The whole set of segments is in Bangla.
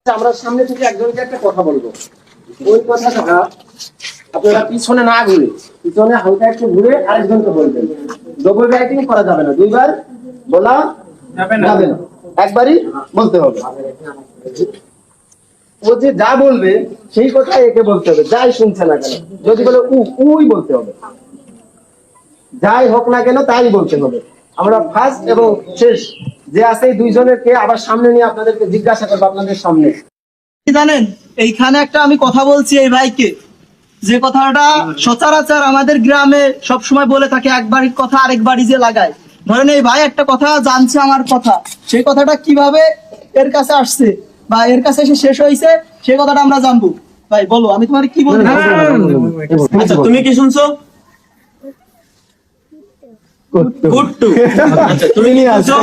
আমরা সামনে থেকে একজনকে একটা কথা বলবো, ওই কথাটা আপনারা পিছনে না ঘুরে, পিছনে হালকা একটু ঘুরে আরেকজনকে বলবেন। ডবল রাইটিং করা যাবে না, দুইবার বলা যাবে না, একবারই বলতে হবে। ও যে যা বলবে সেই কথা একে বলতে হবে, যাই শুনছে না কেন। যদি বলে উই বলতে হবে, যাই হোক না কেন তাই বলতে হবে। আমরা ফার্স্ট এবং শেষ যে আছে এই দুইজনেরকে আবার সামনে নিয়ে আপনাদেরকে জিজ্ঞাসা করবো আপনাদের সামনে। জানেন এইখানে একটা আমি কথা বলছি এই ভাইকে, যে কথাটা সচরাচর আমাদের গ্রামে সব সময় বলে থাকে, এক বাড়ির কথা আরেক বাড়ি যে লাগায়। ধরেন এই ভাই একটা কথা জানছে আমার কথা, সেই কথাটা কিভাবে এর কাছে আসছে বা এর কাছে এসে শেষ হয়েছে সেই কথাটা আমরা জানবো। ভাই বলো, আমি তোমার কি বলবো। আচ্ছা তুমি কি শুনছো? কুট্টু। আচ্ছা তুমি কি শুনছো?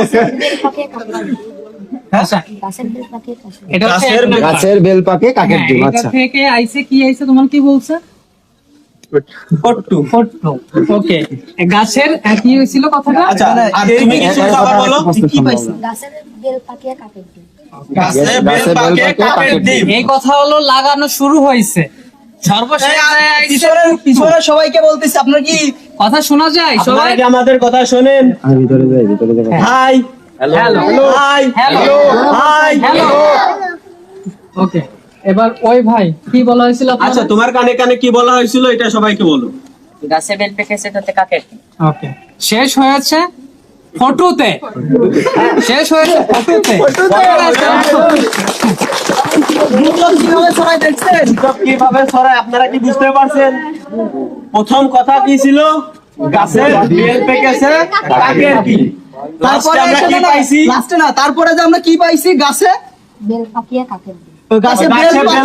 গাছের বেল পাকে কাকের ডিম। আচ্ছা থেকে আইছে কি আইছে তোমার কি বলছে? কুট্টু। ওকে, গাছের কি হয়েছিল কথাটা? আচ্ছা আর তুমি কি শুনছো আবার বলো? কি পাইছে? গাছের বেল পাকিয়ে কাকের ডিম। গাছে বেল পাকে কাকের ডিম। এই কথা হলো লাগানো শুরু হয়েছে। সর্বশেষ পিছনে সবাইকে বলতেছি, আপনার কি কথা শোনা যায় সবাই? আপনারা কি আমাদের কথা শোনেন? Hi hello hi hello hi hello. Okay, এবার ওই ভাই কি বলা হয়েছিল আপনার? আচ্ছা তোমার কানে কানে কি বলা হয়েছিল এটা সবাইকে বলো। গাছে বেল পেকেছে তাতে কাকের ডিম। ওকে, শেষ হয়েছে ফটোতে। শেষ হয়েছে ফটোতে। কিভাবে সবাই দেখছেন? সব কিভাবে ছড়ায় আপনারা কি বুঝতে পারছেন? প্রথম কথা কি ছিল? গাছে বেল পেকেছে কাকের ডিম। তারপরে আমরা কি পাইছি? লাস্টে না, তারপরে যে আমরা কি পাইছি? গাছে বেল পাকিয়ে কাকের ডিম। গাছে বেল গাছে বেল পাকিয়ে